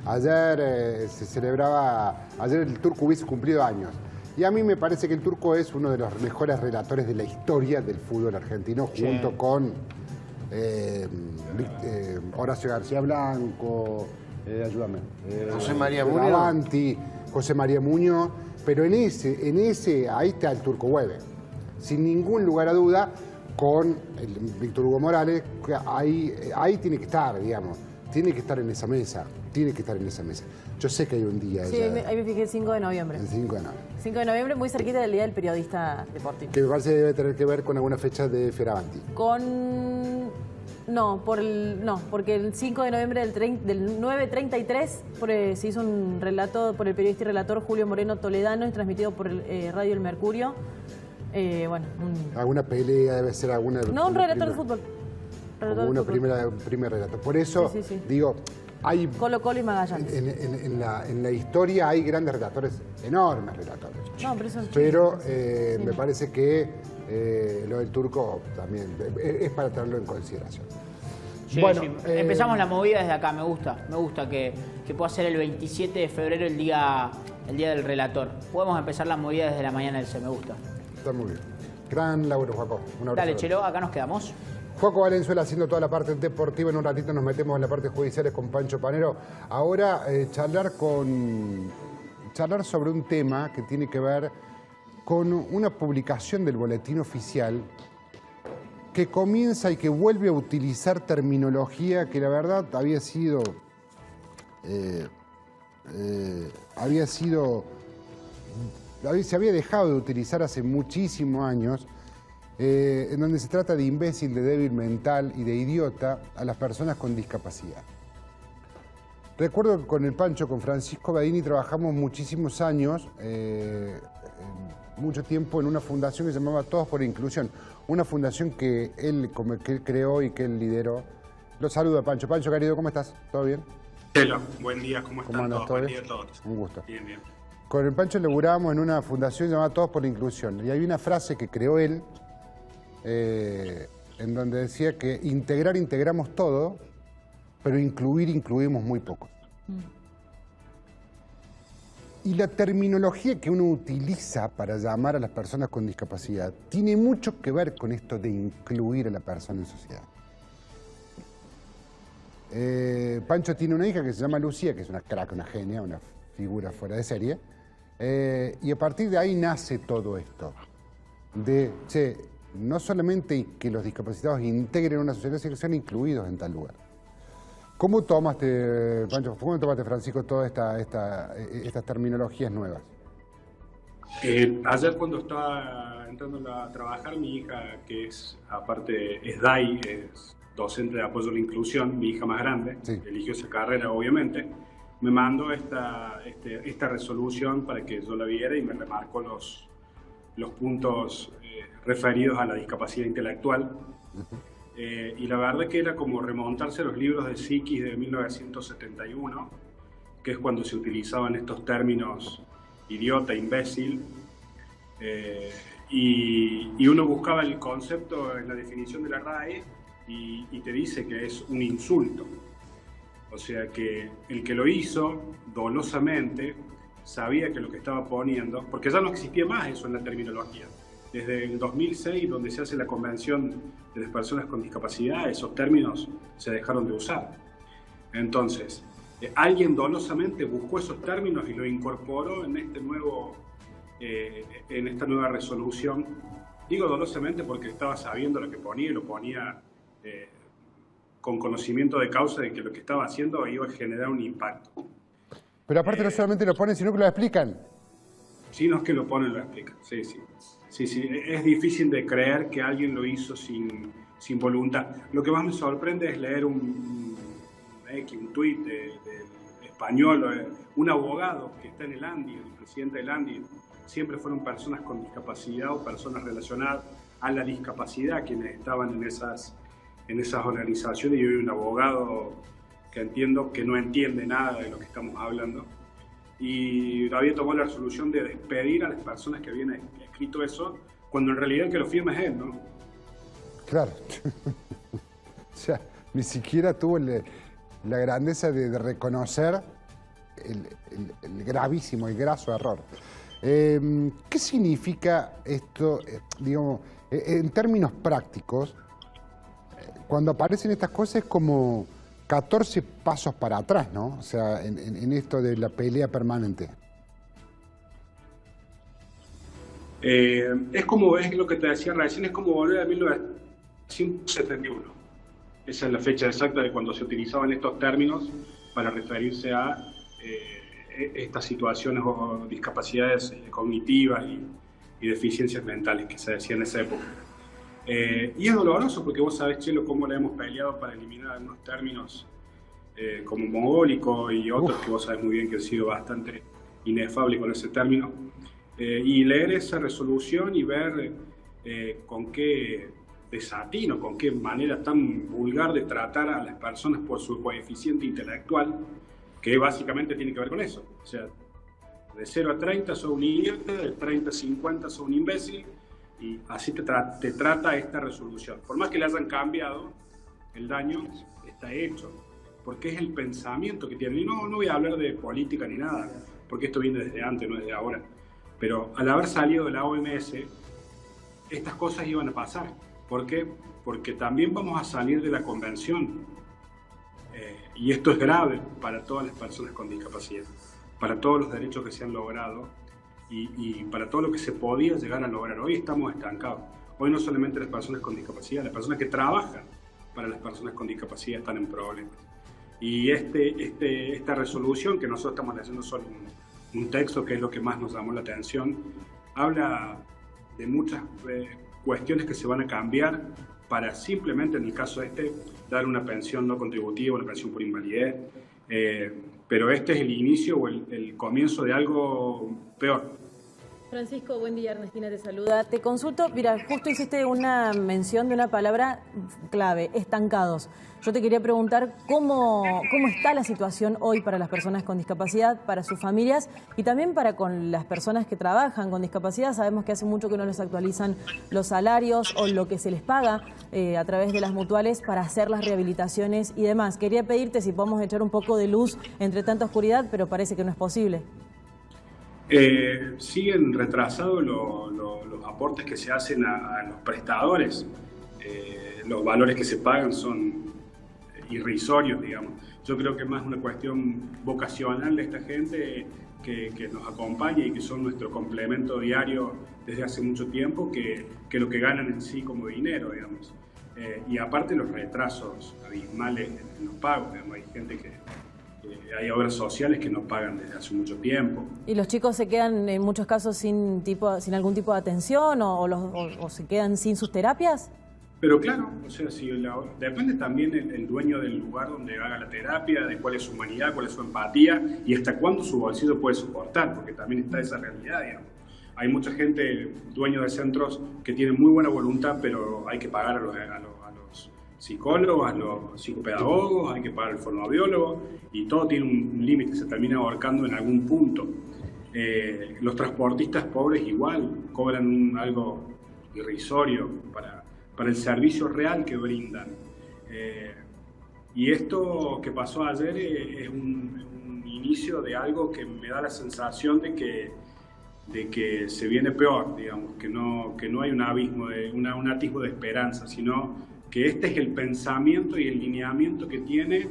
Ayer se celebraba, ayer el Turco hubiese cumplido años. Y a mí me parece que el Turco es uno de los mejores relatores de la historia del fútbol argentino, junto con Horacio García Blanco, ayúdame, José María Muñoz. Avanti, José María Muñoz, pero en ese, ahí está el Turco Hueve, sin ningún lugar a duda, con el Víctor Hugo Morales, que ahí tiene que estar, digamos, tiene que estar en esa mesa, Yo sé que hay un día... Sí, ahí me fijé el 5 de noviembre. El 5 de noviembre. 5 de noviembre, muy cerquita del Día del Periodista Deportivo. Que me parece que debe tener que ver con alguna fecha de Fioravanti. No, porque el 5 de noviembre del 9:33 se hizo un relato por el periodista y relator Julio Moreno Toledano y transmitido por Radio El Mercurio. ¿Alguna pelea? Debe ser alguna... No, un relator de fútbol. Como un primer relato. Por eso, digo, hay... Colo-Colo y Magallanes. En la historia hay grandes relatores, enormes relatores. No, pero me parece que lo del Turco también es para tenerlo en consideración. Sí, bueno, sí. Empezamos la movida desde acá, me gusta que pueda ser el 27 de febrero el día del relator. Podemos empezar la movida desde la mañana del C, me gusta. Está muy bien. Gran laburo, Joaco. Un abrazo. Dale, Chelo, acá nos quedamos. Joaco Valenzuela haciendo toda la parte deportiva. En un ratito nos metemos en la parte judicial con Pancho Panero. Ahora charlar sobre un tema que tiene que ver con una publicación del Boletín Oficial que comienza y que vuelve a utilizar terminología que la verdad se había dejado de utilizar hace muchísimos años, en donde se trata de imbécil, de débil mental y de idiota a las personas con discapacidad. Recuerdo que con el Pancho, con Francisco Badini, trabajamos muchísimos años, mucho tiempo en una fundación que se llamaba Todos por Inclusión, una fundación que él creó y que él lideró. Lo saludo, Pancho. Pancho, querido, ¿cómo estás? ¿Todo bien? Chelo, buen día, ¿cómo están todos? Buen día a todos. Un gusto. Bien, bien. Con el Pancho laburábamos en una fundación llamada Todos por la Inclusión. Y hay una frase que creó él, en donde decía que integramos todo, pero incluimos muy poco. Y la terminología que uno utiliza para llamar a las personas con discapacidad tiene mucho que ver con esto de incluir a la persona en sociedad. Pancho tiene una hija que se llama Lucía, que es una crack, una genia, una figura fuera de serie. Y a partir de ahí nace todo esto. No solamente que los discapacitados integren una sociedad, sino que sean incluidos en tal lugar. ¿Cómo tomaste, Pancho, Francisco, todas estas terminologías nuevas? Ayer cuando estaba entrando a trabajar, mi hija, que es, aparte, es DAI, es docente de apoyo a la inclusión, mi hija más grande, eligió esa carrera, obviamente, me mandó esta resolución para que yo la viera y me remarcó los puntos referidos a la discapacidad intelectual. Y la verdad que era como remontarse a los libros de psiquis de 1971, que es cuando se utilizaban estos términos idiota, imbécil, y uno buscaba el concepto en la definición de la RAE y te dice que es un insulto. O sea que el que lo hizo dolosamente sabía que lo que estaba poniendo, porque ya no existía más eso en la terminología. Desde el 2006, donde se hace la Convención de las Personas con Discapacidad, esos términos se dejaron de usar. Entonces, alguien dolosamente buscó esos términos y lo incorporó en esta nueva resolución. Digo dolosamente porque estaba sabiendo lo que ponía y lo ponía con conocimiento de causa de que lo que estaba haciendo iba a generar un impacto. Pero aparte no solamente lo ponen, sino que lo explican. Sí, no es que lo ponen, lo explican. Sí. Es difícil de creer que alguien lo hizo sin voluntad. Lo que más me sorprende es leer un tuit del español, un abogado que está en el ANDI, el presidente del ANDI. Siempre fueron personas con discapacidad o personas relacionadas a la discapacidad quienes estaban en esas organizaciones, y hoy un abogado que entiendo que no entiende nada de lo que estamos hablando. Y había tomado la resolución de despedir a las personas que habían escrito eso, cuando en realidad el que lo firma es él, ¿no? Claro. O sea, ni siquiera tuvo la grandeza de reconocer el gravísimo, el graso error. ¿Qué significa esto, digamos, en términos prácticos? Cuando aparecen estas cosas es como 14 pasos para atrás, ¿no? O sea, en esto de la pelea permanente. Es como, es lo que te decía recién, es como volver a 1971. Esa es la fecha exacta de cuando se utilizaban estos términos para referirse a estas situaciones o discapacidades cognitivas y deficiencias mentales que se decían en esa época. Y es doloroso porque vos sabés, Chelo, cómo le hemos peleado para eliminar algunos términos como mogólico y otros que vos sabés muy bien que han sido bastante inefables con ese término. Y leer esa resolución y ver con qué desatino, con qué manera tan vulgar de tratar a las personas por su coeficiente intelectual, que básicamente tiene que ver con eso. O sea, de 0 a 30 sos un idiota, de 30 a 50 sos un imbécil, y así te trata esta resolución. Por más que le hayan cambiado, el daño está hecho, porque es el pensamiento que tienen. Y no voy a hablar de política ni nada, porque esto viene desde antes, no desde ahora. Pero al haber salido de la OMS, estas cosas iban a pasar. ¿Por qué? Porque también vamos a salir de la convención. Y esto es grave para todas las personas con discapacidad, para todos los derechos que se han logrado y para todo lo que se podía llegar a lograr. Hoy estamos estancados. Hoy no solamente las personas con discapacidad, las personas que trabajan para las personas con discapacidad están en problemas. Y esta resolución, que nosotros estamos haciendo solo un texto, que es lo que más nos llamó la atención, habla de muchas cuestiones que se van a cambiar para simplemente, en el caso dar una pensión no contributiva, una pensión por invalidez, pero este es el inicio o el comienzo de algo peor. Francisco, buen día, Ernestina te saluda. Te consulto, mira, justo hiciste una mención de una palabra clave, estancados. Yo te quería preguntar cómo está la situación hoy para las personas con discapacidad, para sus familias y también para con las personas que trabajan con discapacidad. Sabemos que hace mucho que no les actualizan los salarios o lo que se les paga a través de las mutuales para hacer las rehabilitaciones y demás. Quería pedirte si podemos echar un poco de luz entre tanta oscuridad, pero parece que no es posible. Siguen retrasados los aportes que se hacen a los prestadores. Los valores que se pagan son irrisorios, digamos. Yo creo que es más una cuestión vocacional de esta gente que nos acompaña y que son nuestro complemento diario desde hace mucho tiempo que lo que ganan en sí como dinero, digamos. Y aparte los retrasos abismales en los pagos, digamos. Hay gente hay obras sociales que no pagan desde hace mucho tiempo. ¿Y los chicos se quedan en muchos casos sin algún tipo de atención o se quedan sin sus terapias? Pero claro, o sea, depende también el dueño del lugar donde haga la terapia, de cuál es su humanidad, cuál es su empatía y hasta cuándo su bolsillo puede soportar, porque también está esa realidad, digamos. Hay mucha gente, dueño de centros, que tiene muy buena voluntad, pero hay que pagar a los psicólogos, a los psicopedagogos, hay que pagar al fonoaudiólogo y todo tiene un límite, se termina ahorcando en algún punto. Los transportistas pobres igual cobran algo irrisorio para el servicio real que brindan. Y esto que pasó ayer es un inicio de algo que me da la sensación de que se viene peor, digamos, que no hay un abismo, un atisbo de esperanza, sino que este es el pensamiento y el lineamiento que tiene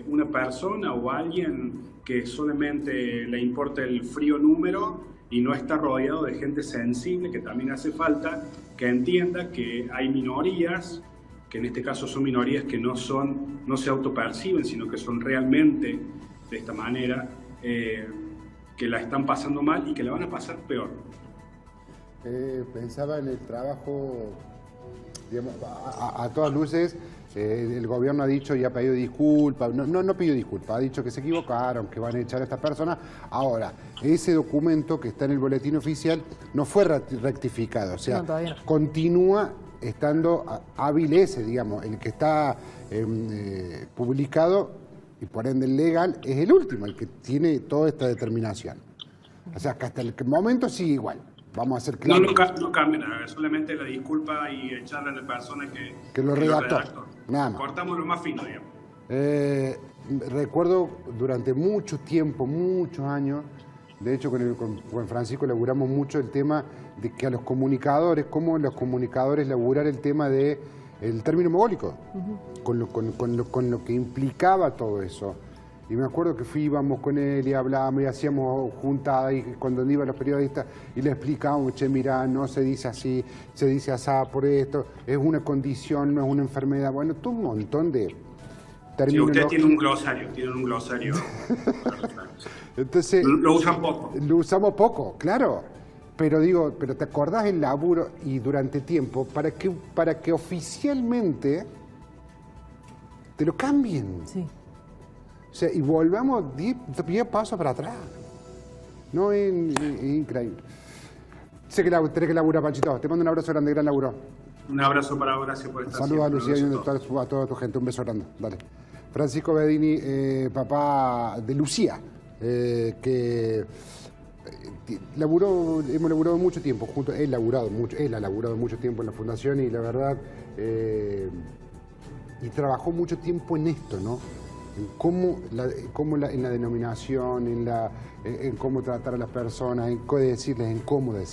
una persona o alguien que solamente le importa el frío número y no está rodeado de gente sensible, que también hace falta que entienda que hay minorías, que en este caso son minorías que no se autoperciben, sino que son realmente de esta manera, que la están pasando mal y que la van a pasar peor. Pensaba en el trabajo, digamos, a todas luces. El gobierno ha dicho y ha pedido disculpas, no pidió disculpas, ha dicho que se equivocaron, que van a echar a estas personas. Ahora, ese documento que está en el boletín oficial no fue rectificado, o sea, continúa estando hábil ese, digamos, el que está publicado y por ende el legal es el último, el que tiene toda esta determinación. O sea, que hasta el momento sigue igual. Vamos a hacer claro. No cambia nada, solamente la disculpa y echarle a la persona que lo redactó. Nada más. Cortamos lo más fino, digamos. recuerdo durante mucho tiempo, muchos años, de hecho con Francisco laburamos mucho el tema de que a los comunicadores, cómo los comunicadores laburar el tema de el término mogólico, con lo que implicaba todo eso. Y me acuerdo que íbamos con él y hablábamos y hacíamos juntadas y cuando iban los periodistas y le explicábamos, che, mirá, no se dice así, se dice asá por esto, es una condición, no es una enfermedad. Bueno, todo un montón de términos. Sí, usted tiene un glosario. Entonces, lo usan poco. Lo usamos poco, claro. Pero digo, pero te acordás el laburo y durante tiempo para que oficialmente te lo cambien. Sí. O sea, y volvamos 10 pasos para atrás. No, es increíble. Sé que tenés que laburar, Panchito. Te mando un abrazo grande, gran laburo. Un abrazo para vos, gracias por estar. Saludos a Lucía y a toda tu gente. Un beso grande. Dale. Francisco Bedini, papá de Lucía, que hemos laburado mucho tiempo juntos. Él ha laburado mucho tiempo en la fundación y la verdad, y trabajó mucho tiempo en esto, ¿no? En en la denominación, en cómo tratar a las personas, en qué decirles, en cómo decirles.